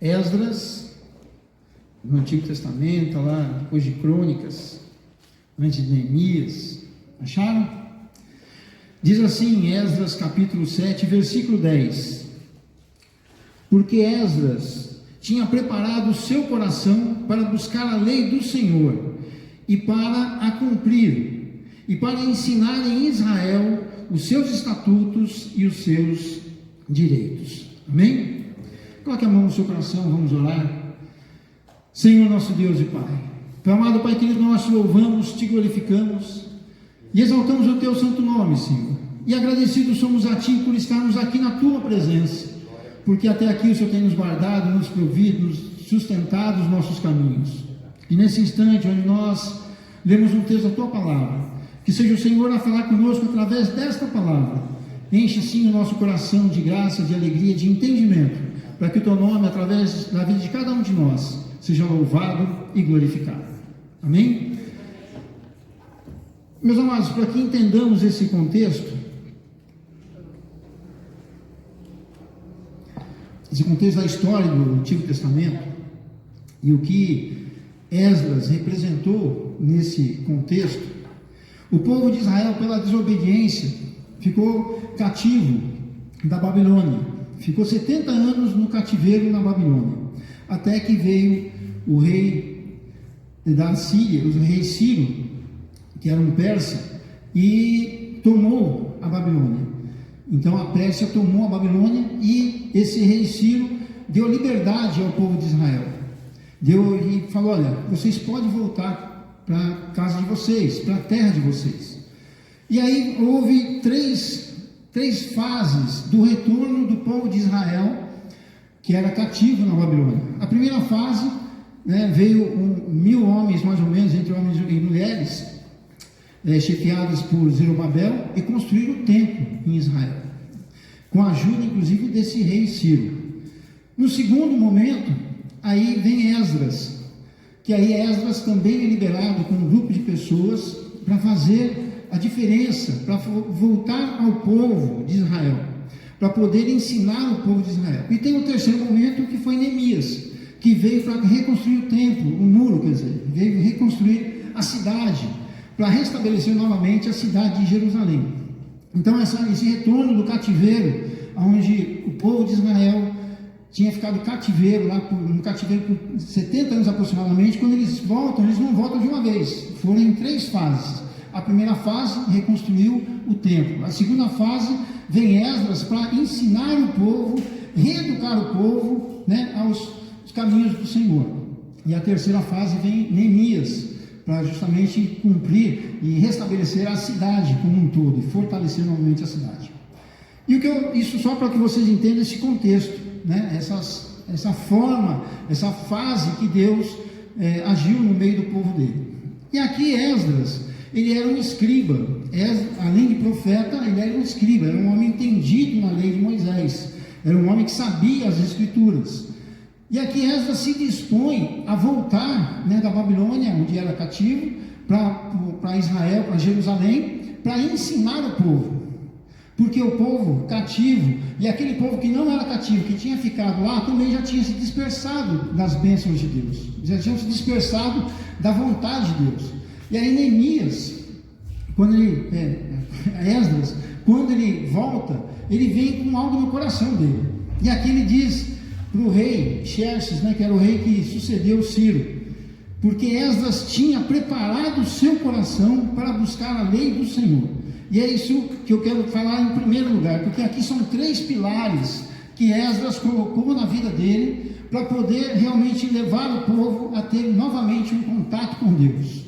Esdras, no Antigo Testamento, lá depois de Crônicas, antes de Neemias. Acharam? Diz assim, Esdras capítulo 7, versículo 10: porque Esdras tinha preparado o seu coração para buscar a lei do Senhor e para a cumprir, e para ensinar em Israel os seus estatutos e os seus direitos. Amém? Coloque a mão no seu coração, vamos orar. Senhor nosso Deus e Pai, amado Pai querido, nós te louvamos, te glorificamos e exaltamos o teu santo nome, Senhor, e agradecidos somos a Ti por estarmos aqui na Tua presença, porque até aqui o Senhor tem nos guardado, nos provido, nos sustentado os nossos caminhos. E nesse instante onde nós lemos um texto da Tua palavra, que seja o Senhor a falar conosco através desta palavra. Enche sim o nosso coração de graça, de alegria, de entendimento, para que o Teu nome, através da vida de cada um de nós, seja louvado e glorificado. Amém? Meus amados, para que entendamos esse contexto da história do Antigo Testamento e o que Esdras representou nesse contexto, o povo de Israel, pela desobediência, ficou cativo da Babilônia, ficou 70 anos no cativeiro na Babilônia, até que veio o rei da Síria, o rei Ciro, que era um persa, e tomou a Babilônia. Então a Pérsia tomou a Babilônia e esse rei Ciro deu liberdade ao povo de Israel. E falou: olha, vocês podem voltar para a casa de vocês, para a terra de vocês. E aí houve três fases do retorno do povo de Israel, que era cativo na Babilônia. A primeira fase, veio 1.000 homens, mais ou menos, entre homens e mulheres, chefiadas por Zorobabel, e construíram o templo em Israel, com a ajuda inclusive desse rei Ciro. No segundo momento, aí vem Esdras, que aí Esdras também é liberado com um grupo de pessoas para fazer a diferença, para voltar ao povo de Israel, para poder ensinar o povo de Israel. E tem o terceiro momento, que foi Neemias, que veio para reconstruir o templo, o muro, quer dizer, veio reconstruir a cidade, para restabelecer novamente a cidade de Jerusalém. Então esse retorno do cativeiro, onde o povo de Israel tinha ficado cativeiro, no cativeiro por 70 anos aproximadamente, quando eles voltam, eles não voltam de uma vez, foram em 3 fases. A primeira fase reconstruiu o templo, a segunda fase vem Esdras para ensinar o povo, reeducar o povo, aos caminhos do Senhor, e a terceira fase vem Neemias, para justamente cumprir e restabelecer a cidade como um todo, e fortalecer novamente a cidade. E isso só para que vocês entendam esse contexto, essa forma, essa fase que Deus agiu no meio do povo dele. E aqui Esdras, ele era um escriba, além de profeta, ele era um escriba, era um homem entendido na lei de Moisés, era um homem que sabia as escrituras. E aqui Esdras se dispõe a voltar da Babilônia, onde era cativo, para Israel, para Jerusalém, para ensinar o povo. Porque o povo cativo, e aquele povo que não era cativo, que tinha ficado lá, também já tinha se dispersado das bênçãos de Deus, já tinham se dispersado da vontade de Deus. E aí Neemias, Esdras, quando ele volta, ele vem com algo no coração dele. E aqui ele diz para o rei Xerxes, que era o rei que sucedeu Ciro, porque Esdras tinha preparado o seu coração para buscar a lei do Senhor. E é isso que eu quero falar em primeiro lugar, porque aqui são 3 pilares que Esdras colocou na vida dele, para poder realmente levar o povo a ter novamente um contato com Deus.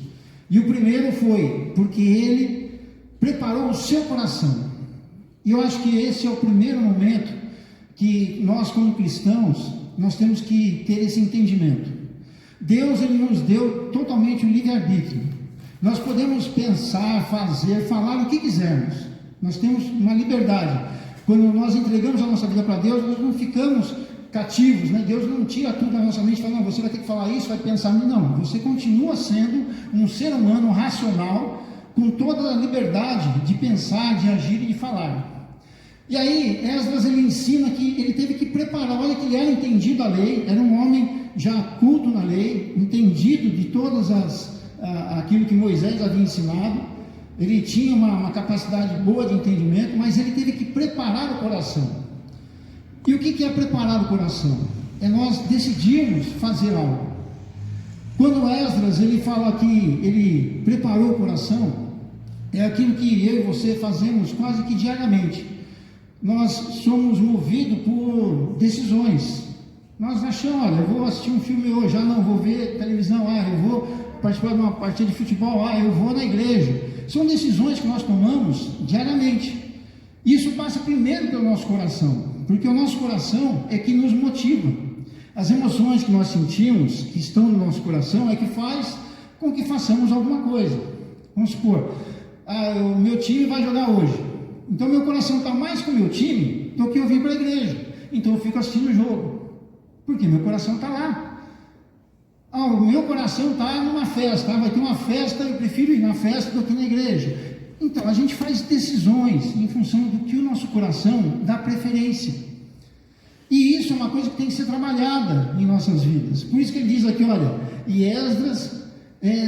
E o primeiro foi porque ele preparou o seu coração. E eu acho que esse é o primeiro momento que nós, como cristãos, nós temos que ter esse entendimento. Deus, ele nos deu totalmente o livre-arbítrio. Nós podemos pensar, fazer, falar o que quisermos. Nós temos uma liberdade. Quando nós entregamos a nossa vida para Deus, nós não ficamos cativos, Deus não tira tudo da nossa mente e fala: não, você vai ter que falar isso, vai pensar. Não, você continua sendo um ser humano racional, com toda a liberdade de pensar, de agir e de falar. E aí, Esdras, ele ensina que ele teve que preparar, olha que ele era entendido a lei, era um homem já culto na lei, entendido de todas aquilo que Moisés havia ensinado, ele tinha uma capacidade boa de entendimento, mas ele teve que preparar o coração. E o que é preparar o coração? É nós decidirmos fazer algo. Quando Esdras, ele fala que ele preparou o coração, é aquilo que eu e você fazemos quase que diariamente. Nós somos movidos por decisões. Nós achamos, olha, eu vou assistir um filme hoje, não, vou ver televisão, eu vou participar de uma partida de futebol, eu vou na igreja. São decisões que nós tomamos diariamente. Isso passa primeiro pelo nosso coração, porque o nosso coração é que nos motiva. As emoções que nós sentimos, que estão no nosso coração, é que faz com que façamos alguma coisa. Vamos supor, o meu time vai jogar hoje. Então meu coração está mais com o meu time do que eu vim para a igreja. Então eu fico assistindo o jogo, porque meu coração está lá. O meu coração está numa festa, vai ter uma festa, eu prefiro ir na festa do que na igreja. Então a gente faz decisões em função do que o nosso coração dá preferência. E isso é uma coisa que tem que ser trabalhada em nossas vidas. Por isso que ele diz aqui, olha, e Esdras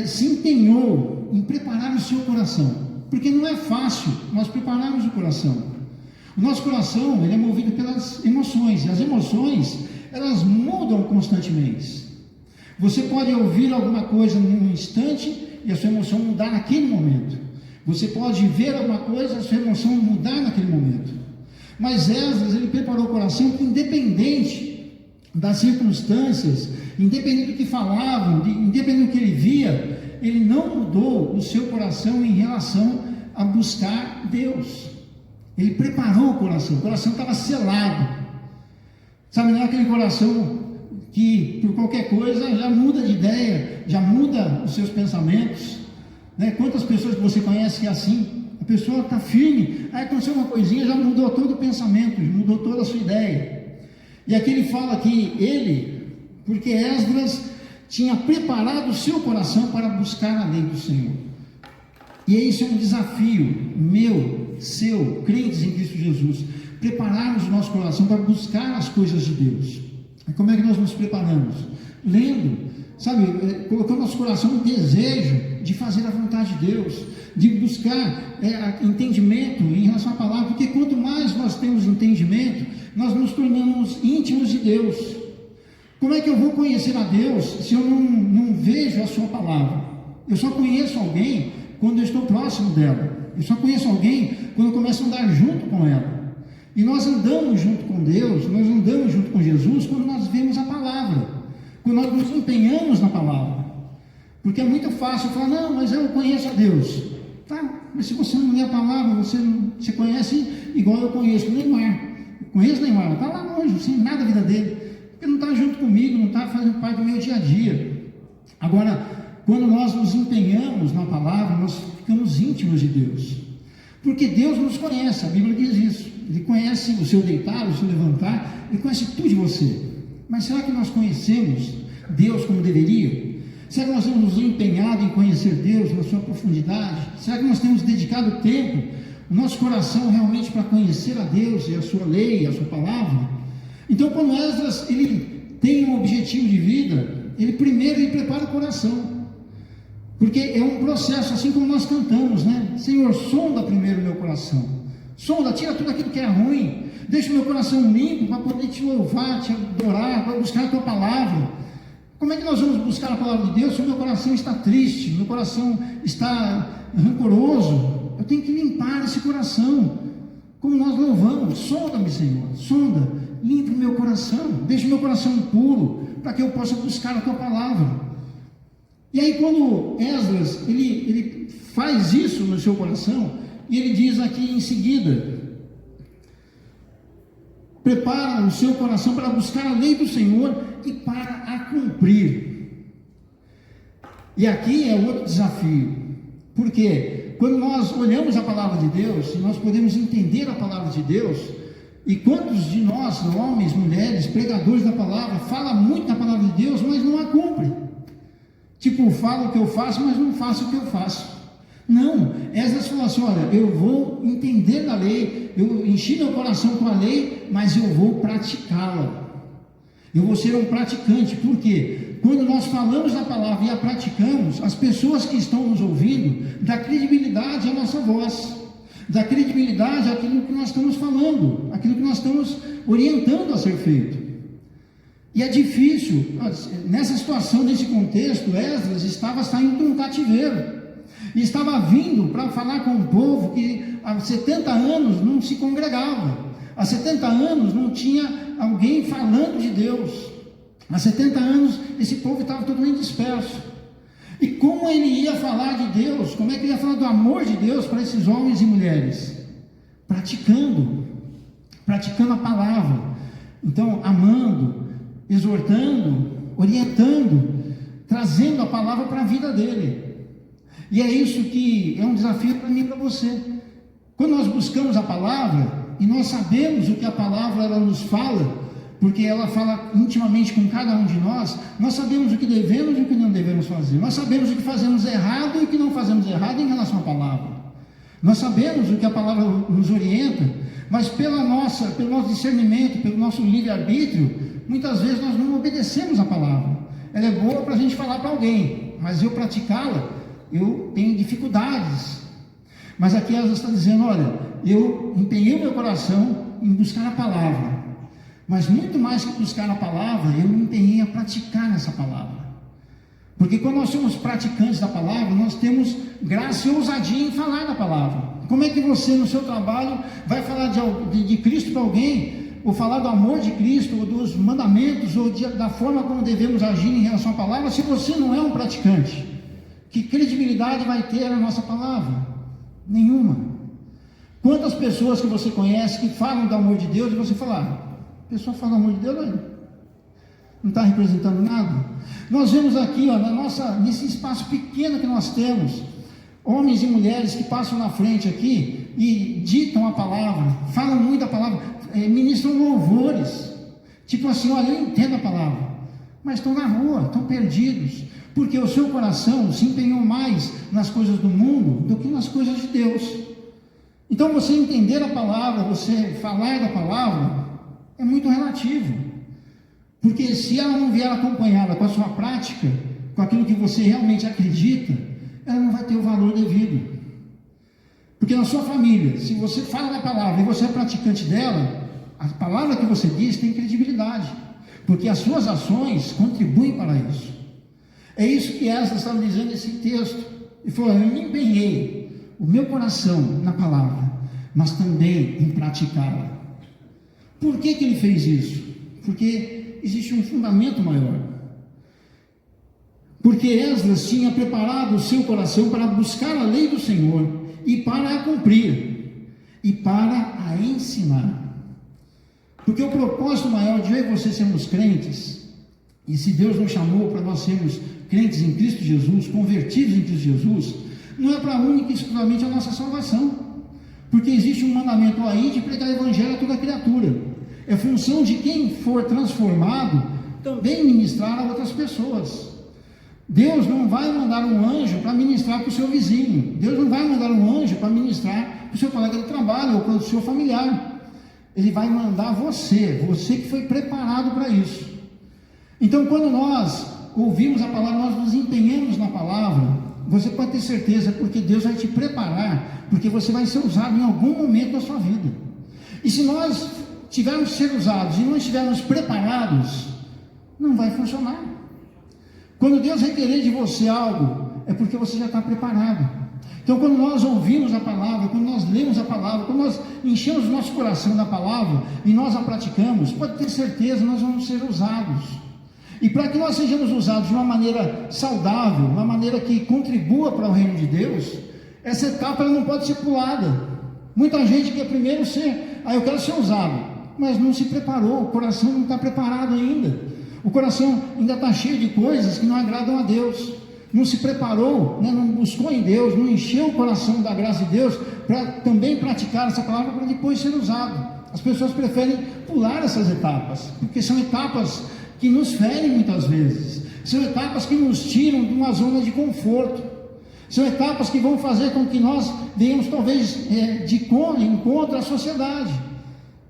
se empenhou em preparar o seu coração. Porque não é fácil nós prepararmos o coração. O nosso coração, ele é movido pelas emoções. E as emoções, elas mudam constantemente. Você pode ouvir alguma coisa num instante e a sua emoção mudar naquele momento. Você pode ver alguma coisa e a sua emoção mudar naquele momento. Mas Esdras, ele preparou o coração que, independente das circunstâncias, independente do que falavam, independente do que ele via, ele não mudou o seu coração em relação a buscar Deus. Ele preparou o coração estava selado. Sabe, não é aquele coração que por qualquer coisa já muda de ideia, já muda os seus pensamentos, né? Quantas pessoas que você conhece que é assim? A pessoa está firme, aí aconteceu uma coisinha, já mudou todo o pensamento, mudou toda a sua ideia. E aqui ele fala que porque Esdras tinha preparado o seu coração para buscar a lei do Senhor. E isso é um desafio meu, seu, crentes em Cristo Jesus, prepararmos o nosso coração para buscar as coisas de Deus. E como é que nós nos preparamos? Lendo, sabe, colocando nosso coração no desejo de fazer a vontade de Deus, de buscar entendimento em relação à palavra, porque quanto mais nós temos entendimento, nós nos tornamos íntimos de Deus. Como é que eu vou conhecer a Deus se eu não vejo a sua palavra? Eu só conheço alguém quando eu estou próximo dela. Eu só conheço alguém quando eu começo a andar junto com ela. E nós andamos junto com Deus, nós andamos junto com Jesus quando nós vemos a palavra, quando nós nos empenhamos na palavra. Porque é muito fácil falar, não, mas eu conheço a Deus. Tá, mas se você não lê a palavra, você conhece igual eu conheço o Neymar. Eu conheço o Neymar, está lá longe, sem nada da vida dele. Porque não está junto comigo, não está fazendo parte do meu dia a dia. Agora, quando nós nos empenhamos na palavra, nós ficamos íntimos de Deus. Porque Deus nos conhece, a Bíblia diz isso. Ele conhece o seu deitar, o seu levantar, Ele conhece tudo de você. Mas será que nós conhecemos Deus como deveria? Será que nós temos nos empenhado em conhecer Deus na sua profundidade? Será que nós temos dedicado tempo, o nosso coração realmente para conhecer a Deus e a sua lei, a sua palavra? Então, quando Esdras ele tem um objetivo de vida, ele prepara o coração. Porque é um processo, assim como nós cantamos, né? Senhor, sonda primeiro o meu coração. Sonda, tira tudo aquilo que é ruim. Deixa o meu coração limpo para poder te louvar, te adorar, para buscar a tua palavra. Como é que nós vamos buscar a palavra de Deus se o meu coração está triste, meu coração está rancoroso? Eu tenho que limpar esse coração. Como nós louvamos, sonda-me, Senhor, sonda, limpa o meu coração, deixa o meu coração puro, para que eu possa buscar a tua palavra. E aí quando Esdras, ele faz isso no seu coração, e ele diz aqui em seguida, prepara o seu coração para buscar a lei do Senhor e para a cumprir. E aqui é outro desafio, porque quando nós olhamos a palavra de Deus, e nós podemos entender a palavra de Deus, e quantos de nós, homens, mulheres, pregadores da palavra, falam muito da palavra de Deus, mas não a cumprem. Tipo, falo o que eu faço, mas não faço o que eu faço. Não, Esdras falou assim: olha, eu vou entender da lei, eu enchi meu coração com a lei, mas eu vou praticá-la. Eu vou ser um praticante. Por quê? Quando nós falamos da palavra e a praticamos, as pessoas que estão nos ouvindo dá credibilidade à nossa voz, dá credibilidade àquilo que nós estamos falando, aquilo que nós estamos orientando a ser feito. E é difícil, nessa situação, nesse contexto, Esdras estava saindo de um cativeiro, e estava vindo para falar com um povo que há 70 anos não se congregava, há 70 anos não tinha alguém falando de Deus, há 70 anos esse povo estava totalmente disperso. E como ele ia falar de Deus, como é que ele ia falar do amor de Deus para esses homens e mulheres? Praticando a palavra. Então, amando, exortando, orientando, trazendo a palavra para a vida dele. E é isso que é um desafio para mim e para você. Quando nós buscamos a palavra, e nós sabemos o que a palavra ela nos fala, porque ela fala intimamente com cada um de nós, nós sabemos o que devemos e o que não devemos fazer. Nós sabemos o que fazemos errado e o que não fazemos errado em relação à palavra. Nós sabemos o que a palavra nos orienta, mas pelo nosso discernimento, pelo nosso livre-arbítrio, muitas vezes nós não obedecemos a palavra. Ela é boa para a gente falar para alguém, mas eu praticá-la, eu tenho dificuldades. Mas aqui ela está dizendo: olha, eu empenhei o meu coração em buscar a palavra, mas muito mais que buscar a palavra, eu me empenhei a praticar essa palavra. Porque quando nós somos praticantes da palavra, nós temos graça e ousadia em falar da palavra. Como é que você no seu trabalho vai falar de Cristo para alguém, ou falar do amor de Cristo, ou dos mandamentos, ou da forma como devemos agir em relação à palavra, se você não é um praticante? Que credibilidade vai ter a nossa palavra? Nenhuma. Quantas pessoas que você conhece que falam do amor de Deus e você fala: a pessoa fala do amor de Deus, não está representando nada? Nós vemos aqui, nesse espaço pequeno que nós temos, homens e mulheres que passam na frente aqui e ditam a palavra, falam muito a palavra, ministram louvores, tipo assim: olha, eu entendo a palavra, mas estão na rua, estão perdidos, porque o seu coração se empenhou mais nas coisas do mundo do que nas coisas de Deus. Então você entender a palavra, você falar da palavra, é muito relativo, porque se ela não vier acompanhada com a sua prática, com aquilo que você realmente acredita, ela não vai ter o valor devido. Porque na sua família, se você fala da palavra e você é praticante dela, a palavra que você diz tem credibilidade, porque as suas ações contribuem para isso. É isso que Esdras estava dizendo nesse texto. Ele falou: eu me empenhei o meu coração na palavra, mas também em praticá-la. Por que ele fez isso? Porque existe um fundamento maior. Porque Esdras tinha preparado o seu coração para buscar a lei do Senhor e para a cumprir e para a ensinar. Porque o propósito maior de eu e você sermos crentes, e se Deus nos chamou para nós sermos crentes em Cristo Jesus, convertidos em Cristo Jesus, não é para única e exclusivamente a nossa salvação, porque existe um mandamento aí de pregar o evangelho a toda criatura. É função de quem for transformado também ministrar a outras pessoas. Deus não vai mandar um anjo para ministrar para o seu vizinho, Deus não vai mandar um anjo para ministrar para o seu colega de trabalho ou para o seu familiar. Ele vai mandar você que foi preparado para isso. Então, quando nós ouvimos a palavra, nós nos empenhamos na palavra, você pode ter certeza, porque Deus vai te preparar, porque você vai ser usado em algum momento da sua vida. E se nós tivermos que ser usados e não estivermos preparados, não vai funcionar. Quando Deus requerer de você algo, é porque você já está preparado. Então, quando nós ouvimos a palavra, quando nós lemos a palavra, quando nós enchemos o nosso coração da palavra e nós a praticamos, pode ter certeza, nós vamos ser usados. E para que nós sejamos usados de uma maneira saudável, uma maneira que contribua para o reino de Deus, essa etapa ela não pode ser pulada. Muita gente quer primeiro ser, eu quero ser usado, mas não se preparou, o coração não está preparado ainda. O coração ainda está cheio de coisas que não agradam a Deus. Não se preparou, não buscou em Deus, não encheu o coração da graça de Deus para também praticar essa palavra para depois ser usado. As pessoas preferem pular essas etapas, porque são etapas que nos ferem muitas vezes, são etapas que nos tiram de uma zona de conforto, São etapas que vão fazer com que nós venhamos talvez de encontro à sociedade.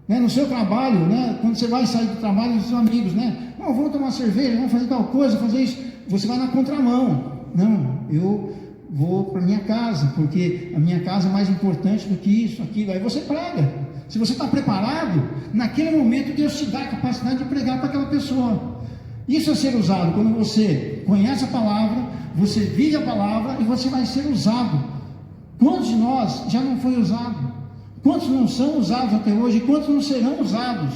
No seu trabalho, quando você vai sair do trabalho, os seus amigos, vamos tomar cerveja, vamos fazer tal coisa, fazer isso, você vai na contramão. Não, eu vou para minha casa, porque a minha casa é mais importante do que isso, aquilo. Aí você prega. Se você está preparado, naquele momento Deus te dá a capacidade de pregar para aquela pessoa. Isso é ser usado quando você conhece a palavra, você vive a palavra e você vai ser usado. Quantos de nós já não foi usado? Quantos não são usados até hoje? E quantos não serão usados?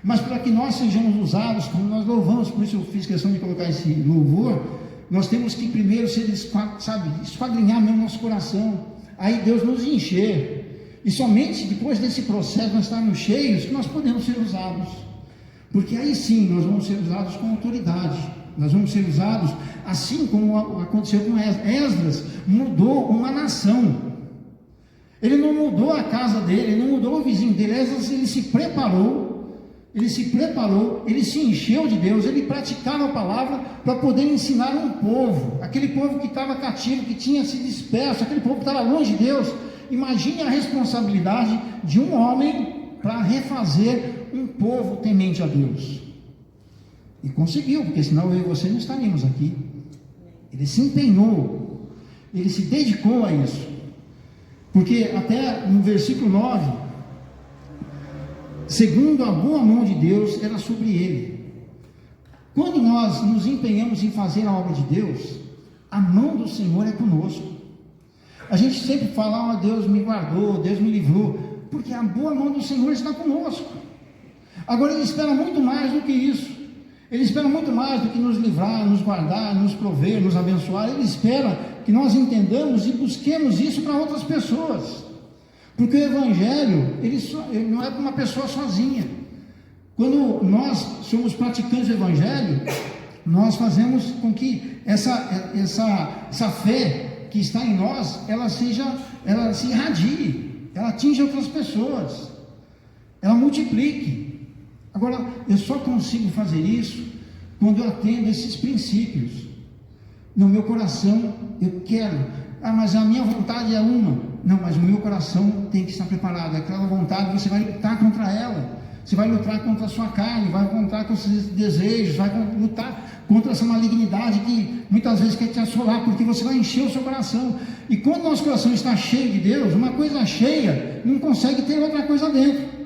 Mas para que nós sejamos usados, como nós louvamos, por isso eu fiz questão de colocar esse louvor, nós temos que primeiro ser, esquadrinhar mesmo nosso coração, aí Deus nos encher, e somente depois desse processo nós estarmos cheios, que nós podemos ser usados, porque aí sim nós vamos ser usados com autoridade, nós vamos ser usados, assim como aconteceu com Esdras, mudou uma nação. Ele não mudou a casa dele, ele não mudou o vizinho dele. Esdras, ele se preparou, ele se encheu de Deus, ele praticava a palavra para poder ensinar um povo, aquele povo que estava cativo, que tinha se disperso, aquele povo que estava longe de Deus. Imagine a responsabilidade de um homem para refazer um povo temente a Deus. E conseguiu, porque senão eu e você não estaríamos aqui. Ele se empenhou, ele se dedicou a isso. Porque até no versículo 9, segundo a boa mão de Deus, era sobre ele. Quando nós nos empenhamos em fazer a obra de Deus, a mão do Senhor é conosco. A gente sempre fala, Deus me guardou, Deus me livrou, porque a boa mão do Senhor está conosco. Agora Ele espera muito mais do que isso. Ele espera muito mais do que nos livrar, nos guardar, nos prover, nos abençoar. Ele espera que nós entendamos e busquemos isso para outras pessoas. Porque o Evangelho, ele não é para uma pessoa sozinha. Quando nós somos praticantes do Evangelho, nós fazemos com que essa fé que está em nós, ela se irradie, ela atinja outras pessoas, ela multiplique. Agora, eu só consigo fazer isso quando eu atendo esses princípios. No meu coração, eu quero, mas a minha vontade é uma. Não, mas o meu coração tem que estar preparado. Aquela vontade, você vai lutar contra ela. Você vai lutar contra a sua carne, vai lutar contra os seus desejos, vai lutar contra essa malignidade que muitas vezes quer te assolar, porque você vai encher o seu coração. E quando o nosso coração está cheio de Deus, uma coisa cheia não consegue ter outra coisa dentro.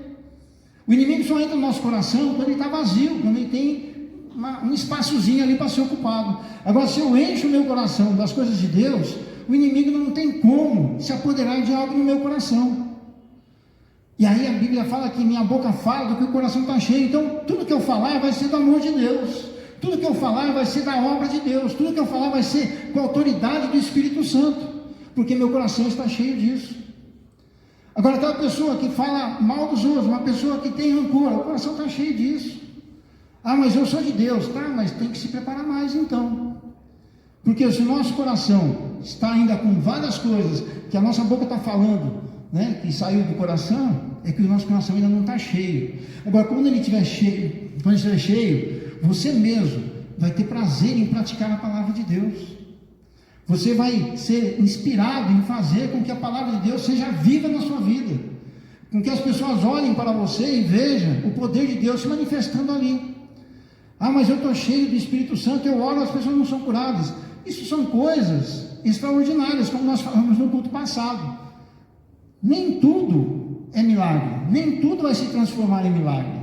O inimigo só entra no nosso coração quando ele está vazio, quando ele tem um espaçozinho ali para ser ocupado. Agora, se eu encho o meu coração das coisas de Deus, o inimigo não tem como se apoderar de algo no meu coração. E aí a Bíblia fala que minha boca fala do que o coração está cheio. Então, tudo que eu falar vai ser do amor de Deus. Tudo que eu falar vai ser da obra de Deus. Tudo que eu falar vai ser com a autoridade do Espírito Santo, porque meu coração está cheio disso. Agora, aquela pessoa que fala mal dos outros, uma pessoa que tem rancor, o coração está cheio disso. Mas eu sou de Deus. Tá, mas tem que se preparar mais então. Porque se o nosso coração está ainda com várias coisas que a nossa boca está falando, que saiu do coração, é que o nosso coração ainda não está cheio. Agora, quando ele estiver cheio, você mesmo vai ter prazer em praticar a palavra de Deus. Você vai ser inspirado em fazer com que a palavra de Deus seja viva na sua vida, com que as pessoas olhem para você e vejam o poder de Deus se manifestando ali. Mas eu estou cheio do Espírito Santo, eu oro, as pessoas não são curadas. Isso são coisas extraordinárias, como nós falamos no culto passado. Nem tudo é milagre, nem tudo vai se transformar em milagre.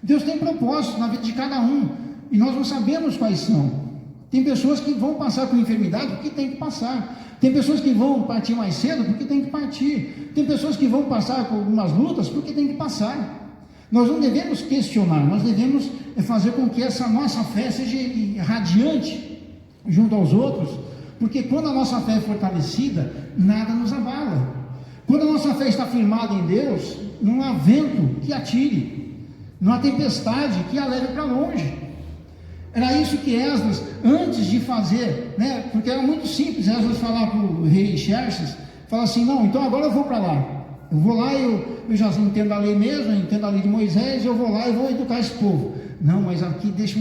Deus tem propósitos na vida de cada um, e nós não sabemos quais são. Tem pessoas que vão passar por enfermidade porque tem que passar. Tem pessoas que vão partir mais cedo porque tem que partir. Tem pessoas que vão passar por algumas lutas porque tem que passar. Nós não devemos questionar, nós devemos fazer com que essa nossa fé seja radiante junto aos outros, porque quando a nossa fé é fortalecida, nada nos abala. Quando a nossa fé está firmada em Deus, não há vento que atire, não há tempestade que a leve para longe. Era isso que Esdras, antes de fazer, porque era muito simples, Esdras falar para o rei Xerxes, falar assim, não, então agora eu vou para lá. Eu vou lá, eu já entendo a lei mesmo, eu entendo a lei de Moisés, eu vou lá e vou educar esse povo. Não, mas aqui deixa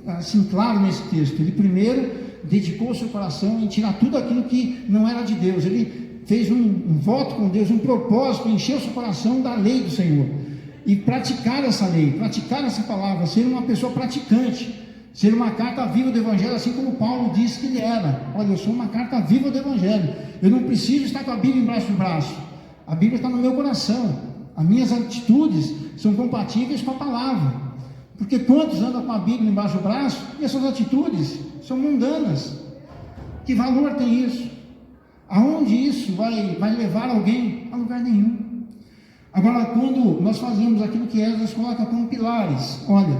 assim claro nesse texto, ele primeiro dedicou o seu coração em tirar tudo aquilo que não era de Deus. Ele fez um voto com Deus, um propósito, encheu o seu coração da lei do Senhor. E praticar essa lei, praticar essa palavra, ser uma pessoa praticante, ser uma carta viva do Evangelho, assim como Paulo disse que ele era. Olha, eu sou uma carta viva do Evangelho. Eu não preciso estar com a Bíblia embaixo do braço. A Bíblia está no meu coração. As minhas atitudes são compatíveis com a palavra. Porque quantos andam com a Bíblia embaixo do braço e essas atitudes são mundanas? Que valor tem isso? Aonde isso vai levar alguém? A lugar nenhum. Agora, quando nós fazemos aquilo que Esdras coloca como pilares, olha,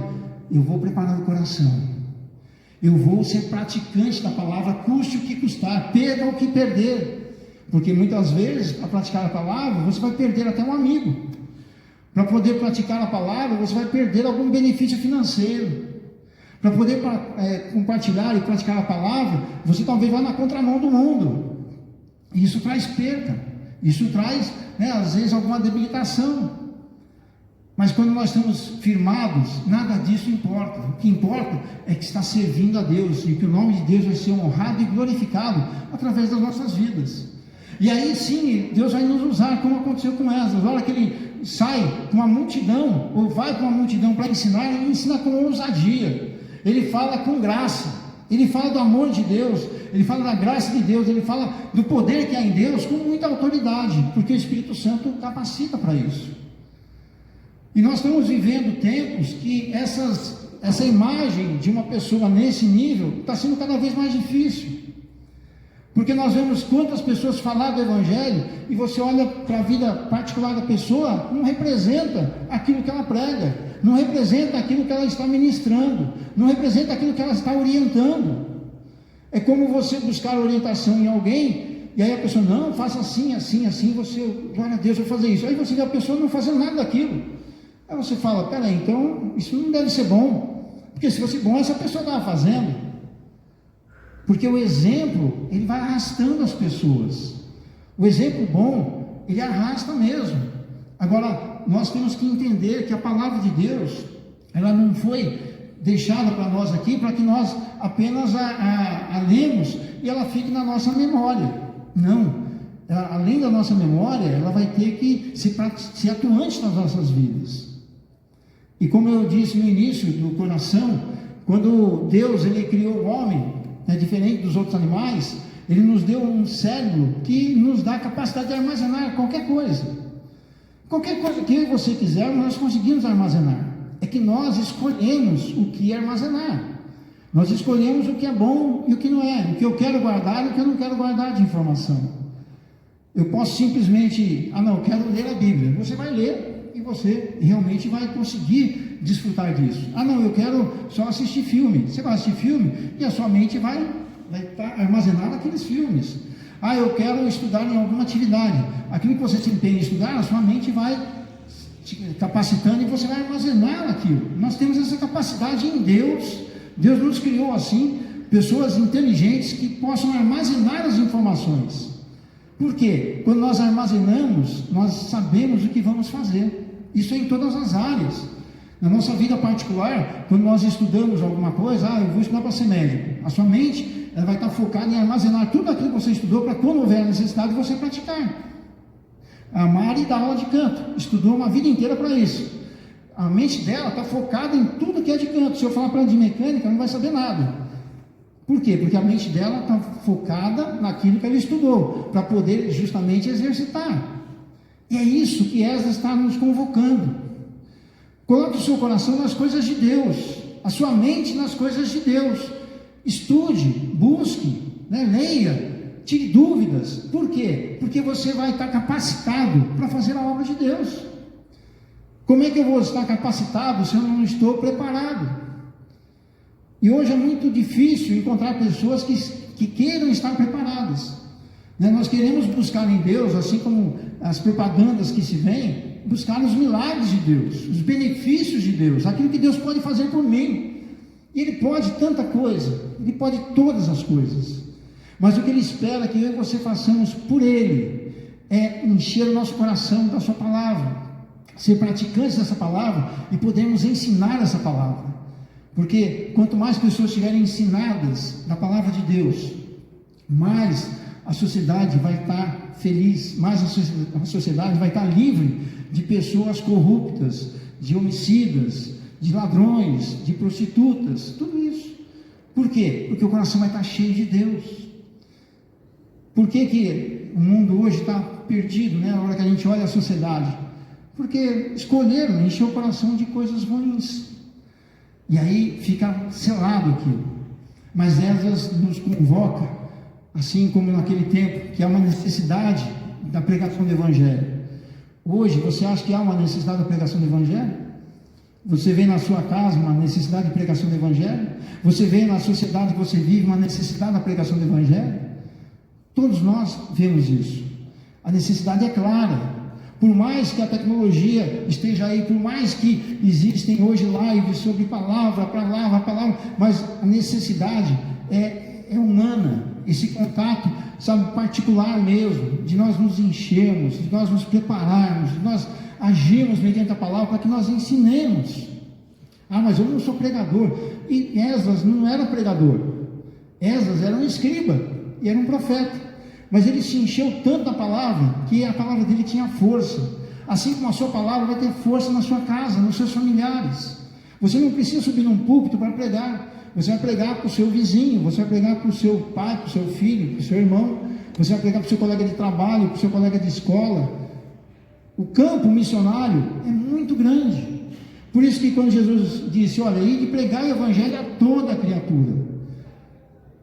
eu vou preparar o coração, eu vou ser praticante da palavra, custe o que custar, perda o que perder, porque muitas vezes, para praticar a palavra, você vai perder até um amigo. Para poder praticar a palavra, você vai perder algum benefício financeiro. Para poder compartilhar e praticar a palavra, você talvez vá na contramão do mundo. E isso traz perda, isso traz, às vezes, alguma debilitação. Mas quando nós estamos firmados, nada disso importa. O que importa é que está servindo a Deus e que o nome de Deus vai ser honrado e glorificado através das nossas vidas. E aí sim, Deus vai nos usar, como aconteceu com Esdras. Olha que ele sai com uma multidão, ou vai com uma multidão para ensinar, ele ensina com ousadia. Ele fala com graça, ele fala do amor de Deus, ele fala da graça de Deus, ele fala do poder que há em Deus com muita autoridade, porque o Espírito Santo capacita para isso. E nós estamos vivendo tempos que essa imagem de uma pessoa nesse nível está sendo cada vez mais difícil. Porque nós vemos quantas pessoas falar do Evangelho e você olha para a vida particular da pessoa, não representa aquilo que ela prega, não representa aquilo que ela está ministrando, não representa aquilo que ela está orientando. É como você buscar orientação em alguém e aí a pessoa, não, faça assim, assim, assim, você, glória a Deus, eu vou fazer isso. Aí você vê a pessoa não fazendo nada daquilo. Aí você fala, peraí, então isso não deve ser bom, porque se fosse bom essa pessoa estava fazendo. Porque o exemplo, ele vai arrastando as pessoas. O exemplo bom, ele arrasta mesmo. Agora, nós temos que entender que a palavra de Deus, ela não foi deixada para nós aqui, para que nós apenas a lemos e ela fique na nossa memória. Não. Além da nossa memória, ela vai ter que ser atuante nas nossas vidas. E como eu disse no início do coração, quando Deus ele criou o homem, diferente dos outros animais, ele nos deu um cérebro que nos dá a capacidade de armazenar qualquer coisa. Qualquer coisa que eu e você quiser, nós conseguimos armazenar. É que nós escolhemos o que armazenar. Nós escolhemos o que é bom e o que não é, o que eu quero guardar e o que eu não quero guardar de informação. Eu posso simplesmente, eu quero ler a Bíblia. Você vai ler e você realmente vai conseguir desfrutar disso. Eu quero só assistir filme. Você vai assistir filme e a sua mente vai estar armazenada naqueles filmes. Eu quero estudar em alguma atividade. Aquilo que você se empenha em estudar, a sua mente vai te capacitando e você vai armazenar aquilo. Nós temos essa capacidade em Deus. Deus nos criou assim, pessoas inteligentes que possam armazenar as informações. Por quê? Quando nós armazenamos, nós sabemos o que vamos fazer. Isso é em todas as áreas. Na nossa vida particular, quando nós estudamos alguma coisa, eu vou estudar para ser médico. A sua mente ela vai estar focada em armazenar tudo aquilo que você estudou para quando houver necessidade você praticar. A Mari dá aula de canto, estudou uma vida inteira para isso. A mente dela está focada em tudo que é de canto. Se eu falar para ela de mecânica, ela não vai saber nada. Por quê? Porque a mente dela está focada naquilo que ela estudou, para poder justamente exercitar. E é isso que Esdras está nos convocando. Coloque o seu coração nas coisas de Deus, a sua mente nas coisas de Deus. Estude, busque, leia, tire dúvidas. Por quê? Porque você vai estar capacitado para fazer a obra de Deus. Como é que eu vou estar capacitado se eu não estou preparado? E hoje é muito difícil encontrar pessoas que queiram estar preparadas. Nós queremos buscar em Deus, assim como as propagandas que se veem, buscar os milagres de Deus, os benefícios de Deus, aquilo que Deus pode fazer por mim. E Ele pode tanta coisa, Ele pode todas as coisas. Mas o que Ele espera que eu e você façamos por Ele é encher o nosso coração da sua palavra, ser praticantes dessa palavra e podermos ensinar essa palavra. Porque quanto mais pessoas estiverem ensinadas da palavra de Deus, mais a sociedade vai estar feliz, mais a sociedade vai estar livre de pessoas corruptas, de homicidas, de ladrões, de prostitutas, tudo isso. Por quê? Porque o coração vai estar cheio de Deus. Por que o mundo hoje está perdido, né? Na hora que a gente olha a sociedade? Porque escolheram encher o coração de coisas ruins. E aí fica selado aquilo. Mas Esdras nos convoca, assim como naquele tempo, que há uma necessidade da pregação do Evangelho. Hoje, você acha que há uma necessidade da pregação do Evangelho? Você vê na sua casa uma necessidade de pregação do Evangelho? Você vê na sociedade que você vive uma necessidade da pregação do Evangelho? Todos nós vemos isso. A necessidade é clara. Por mais que a tecnologia esteja aí, por mais que existem hoje lives sobre palavra, mas a necessidade é humana. Esse contato, sabe, particular mesmo, de nós nos enchermos, de nós nos prepararmos, de nós agirmos mediante a palavra para que nós ensinemos. Ah, mas eu não sou pregador. E Esdras não era pregador. Esdras era um escriba e era um profeta. Mas ele se encheu tanto da palavra, que a palavra dele tinha força. Assim como a sua palavra vai ter força na sua casa, nos seus familiares. Você não precisa subir num púlpito para pregar. Você vai pregar para o seu vizinho, você vai pregar para o seu pai, para o seu filho, para o seu irmão. Você vai pregar para o seu colega de trabalho, para o seu colega de escola. O campo missionário é muito grande. Por isso que quando Jesus disse, olha, ide pregar o Evangelho a toda a criatura.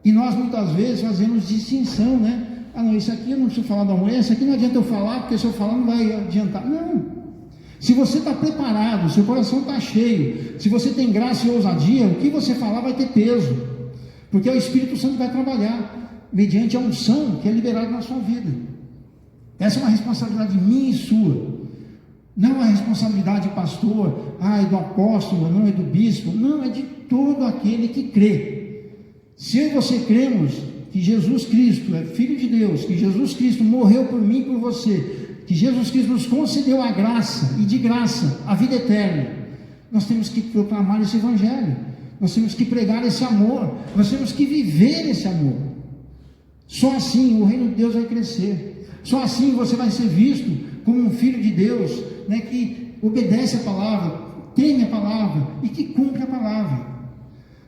E nós muitas vezes fazemos distinção, né? Ah, não, isso aqui eu não preciso falar da mulher, isso aqui não adianta eu falar, porque se eu falar não vai adiantar. Não. Se você está preparado, seu coração está cheio, se você tem graça e ousadia, o que você falar vai ter peso, porque o Espírito Santo vai trabalhar mediante a unção que é liberada na sua vida. Essa é uma responsabilidade minha e sua. Não é uma responsabilidade do pastor, é do apóstolo, não é do bispo, não, é de todo aquele que crê. Se eu e você cremos que Jesus Cristo é Filho de Deus, que Jesus Cristo morreu por mim e por você, que Jesus Cristo nos concedeu a graça, e de graça, a vida eterna, nós temos que proclamar esse Evangelho, nós temos que pregar esse amor, nós temos que viver esse amor. Só assim o reino de Deus vai crescer, só assim você vai ser visto como um filho de Deus, né, que obedece a palavra, teme a palavra e que cumpre a palavra.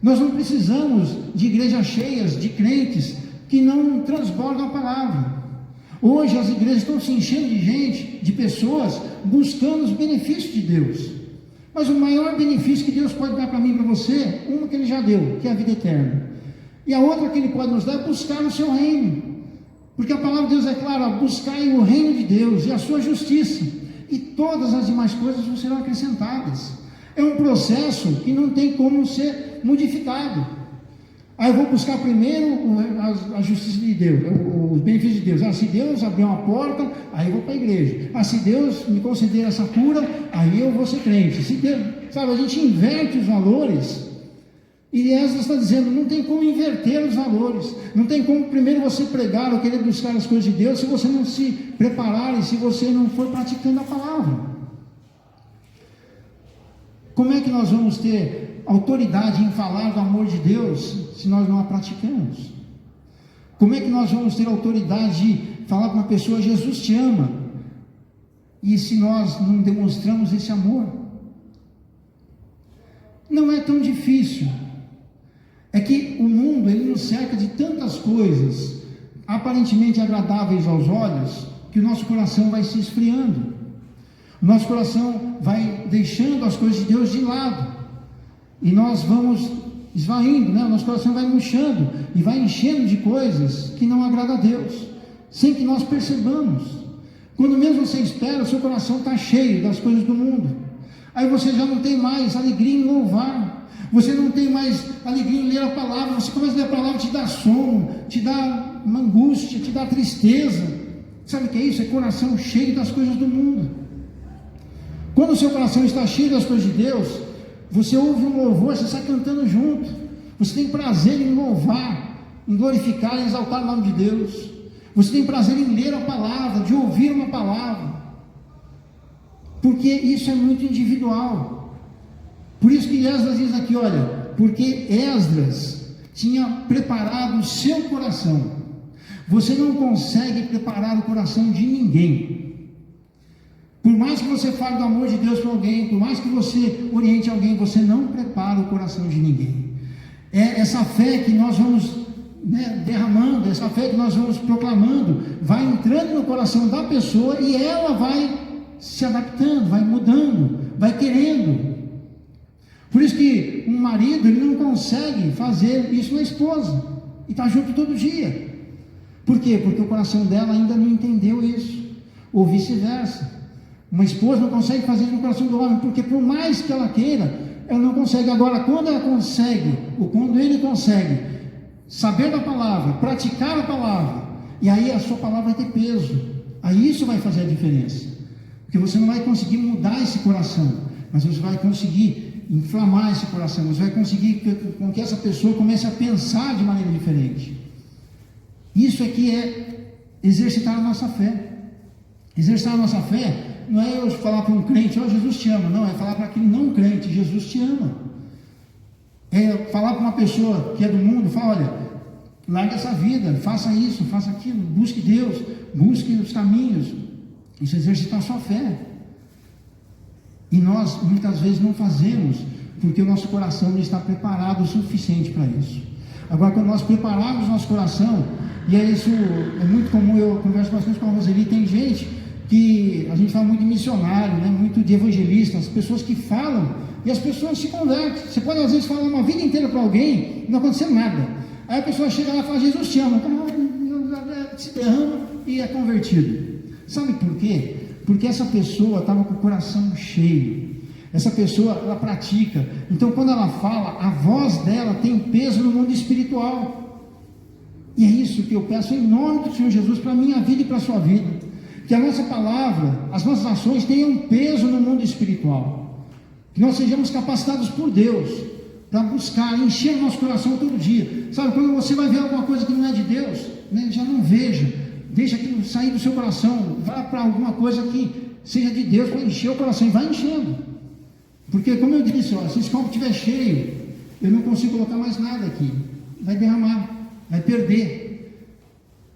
Nós não precisamos de igrejas cheias de crentes que não transbordam a palavra. Hoje as igrejas estão se enchendo de gente, de pessoas buscando os benefícios de Deus. Mas o maior benefício que Deus pode dar para mim e para você, uma que Ele já deu, que é a vida eterna. E a outra que Ele pode nos dar é buscar o seu reino. Porque a palavra de Deus é clara, buscai o reino de Deus e a sua justiça, e todas as demais coisas vão serão acrescentadas. É um processo que não tem como ser modificado. Aí eu vou buscar primeiro a justiça de Deus, os benefícios de Deus. Se Deus abrir uma porta, aí eu vou para a igreja. Se Deus me conceder essa cura, aí eu vou ser crente. Se Deus, sabe, a gente inverte os valores. E Esdras está dizendo, não tem como inverter os valores. Não tem como primeiro você pregar ou querer buscar as coisas de Deus, se você não se preparar e se você não for praticando a palavra. Como é que nós vamos ter autoridade em falar do amor de Deus se nós não a praticamos? Como é que nós vamos ter autoridade de falar para uma pessoa, Jesus te ama, e se nós não demonstramos esse amor? Não é tão difícil. É que o mundo, ele nos cerca de tantas coisas aparentemente agradáveis aos olhos, que o nosso coração vai se esfriando. O nosso coração vai deixando as coisas de Deus de lado, e nós vamos esvaindo, né? O nosso coração vai murchando e vai enchendo de coisas que não agradam a Deus, sem que nós percebamos. Quando mesmo você espera, o seu coração está cheio das coisas do mundo. Aí você já não tem mais alegria em louvar, você não tem mais alegria em ler a palavra. Você começa a ler a palavra, te dá sono, te dá uma angústia, te dá tristeza. Sabe o que é isso? É coração cheio das coisas do mundo. Quando o seu coração está cheio das coisas de Deus, você ouve um louvor, você sai cantando junto, você tem prazer em louvar, em glorificar, em exaltar o nome de Deus, você tem prazer em ler a palavra, de ouvir uma palavra, porque isso é muito individual. Por isso que Esdras diz aqui, olha, Porque Esdras tinha preparado o seu coração. Você não consegue preparar o coração de ninguém. Por mais que você fale do amor de Deus para alguém, por mais que você oriente alguém, você não prepara o coração de ninguém. É essa fé que nós vamos derramando, essa fé que nós vamos proclamando, vai entrando no coração da pessoa e ela vai se adaptando, vai mudando, vai querendo. Por isso que um marido, ele não consegue fazer isso na esposa, e está junto todo dia. Por quê? Porque o coração dela ainda não entendeu isso, ou vice-versa. Uma esposa não consegue fazer isso no coração do homem, porque por mais que ela queira, ela não consegue. Agora, quando ela consegue, ou quando ele consegue, saber da palavra, praticar a palavra, e aí a sua palavra vai ter peso, aí isso vai fazer a diferença, porque você não vai conseguir mudar esse coração, mas você vai conseguir inflamar esse coração, você vai conseguir com que essa pessoa comece a pensar de maneira diferente. Isso aqui é exercitar a nossa fé. Exercitar a nossa fé não é eu falar para um crente, oh, Jesus te ama, não, é falar para aquele não crente, Jesus te ama. É falar para uma pessoa que é do mundo, fala, olha, larga essa vida, faça isso, faça aquilo, busque Deus, busque os caminhos. Isso é exercitar a sua fé. E nós muitas vezes não fazemos, porque o nosso coração não está preparado o suficiente para isso. Agora, quando nós prepararmos nosso coração, e é isso, é muito comum, eu converso bastante com a Roseli, tem gente que, a gente fala muito de missionário, muito de evangelista, as pessoas que falam, e as pessoas se convertem. Você pode às vezes falar uma vida inteira para alguém, e não acontecer nada. Aí a pessoa chega lá e fala, Jesus te ama, se derrama e é convertido. Sabe por quê? Porque essa pessoa estava com o coração cheio. Essa pessoa, ela pratica. Então, quando ela fala, a voz dela tem peso no mundo espiritual. E é isso que eu peço em nome do Senhor Jesus para a minha vida e para a sua vida. Que a nossa palavra, as nossas ações tenham peso no mundo espiritual. Que nós sejamos capacitados por Deus para buscar, encher o nosso coração todo dia. Sabe, quando você vai ver alguma coisa que não é de Deus, já não veja. Deixa aquilo sair do seu coração. Vá para alguma coisa que seja de Deus para encher o coração. E vai enchendo. Porque, como eu disse, se esse copo estiver cheio, eu não consigo colocar mais nada aqui. Vai derramar, vai perder.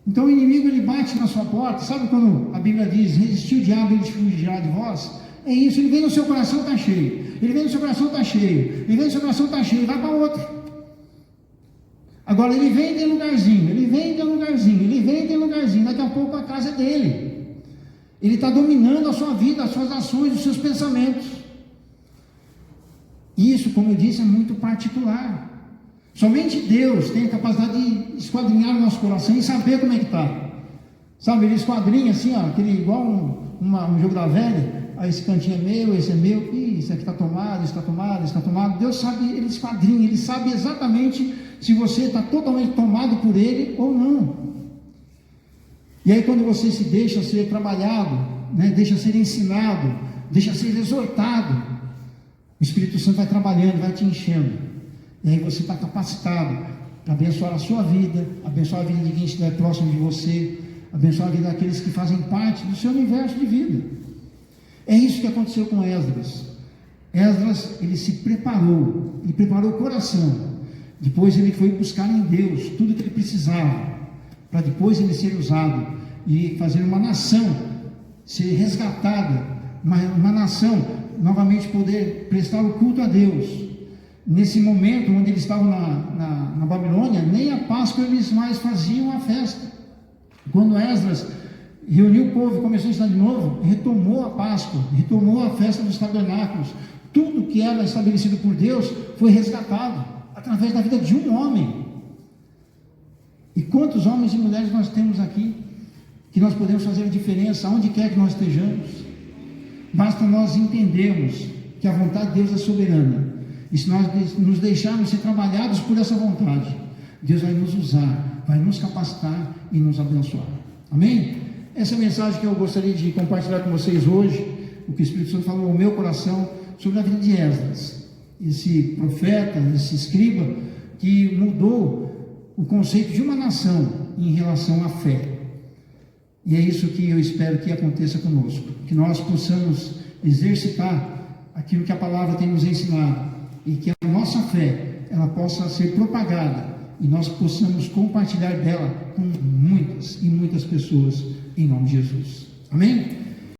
Então o inimigo, ele bate na sua porta. Sabe quando a Bíblia diz, resistir o diabo, ele fugirá de vós? É isso, ele vem no seu coração, está cheio. Ele vem no seu coração, está cheio. Ele vem no seu coração, está cheio, vai para outro. Agora ele vem de lugarzinho, ele vem de lugarzinho, ele vem de lugarzinho. Daqui a pouco a casa é dele. Ele está dominando a sua vida, as suas ações, os seus pensamentos. Isso, como eu disse, é muito particular. Somente Deus tem a capacidade de esquadrinhar o nosso coração e saber como é que está. Sabe, ele esquadrinha assim, aquele, igual um jogo da velha. Aí esse cantinho é meu, esse é meu. Isso aqui está tomado, isso está tomado, isso está tomado. Deus sabe, ele esquadrinha, ele sabe exatamente se você está totalmente tomado por ele ou não. E aí quando você se deixa ser trabalhado, deixa ser ensinado, deixa ser exortado, o Espírito Santo vai trabalhando, vai te enchendo. E aí você está capacitado para abençoar a sua vida, abençoar a vida de quem estiver próximo de você, abençoar a vida daqueles que fazem parte do seu universo de vida. É isso que aconteceu com Esdras. Esdras, ele se preparou, ele preparou o coração. Depois ele foi buscar em Deus tudo que ele precisava, para depois ele ser usado e fazer uma nação ser resgatada, uma nação novamente poder prestar o culto a Deus. Nesse momento onde eles estavam na Babilônia, nem a Páscoa eles mais faziam a festa. Quando Esdras reuniu o povo e começou a ensinar de novo, retomou a Páscoa, retomou a festa dos tabernáculos. Tudo que era estabelecido por Deus foi resgatado através da vida de um homem. E quantos homens e mulheres nós temos aqui que nós podemos fazer a diferença aonde quer que nós estejamos? Basta nós entendermos que a vontade de Deus é soberana. E se nós nos deixarmos ser trabalhados por essa vontade, Deus vai nos usar, vai nos capacitar e nos abençoar. Amém? Essa é a mensagem que eu gostaria de compartilhar com vocês hoje, o que o Espírito Santo falou no meu coração sobre a vida de Esdras, esse profeta, esse escriba, que mudou o conceito de uma nação em relação à fé. E é isso que eu espero que aconteça conosco, que nós possamos exercitar aquilo que a palavra tem nos ensinado, e que a nossa fé ela possa ser propagada e nós possamos compartilhar dela com muitas e muitas pessoas, em nome de Jesus. Amém?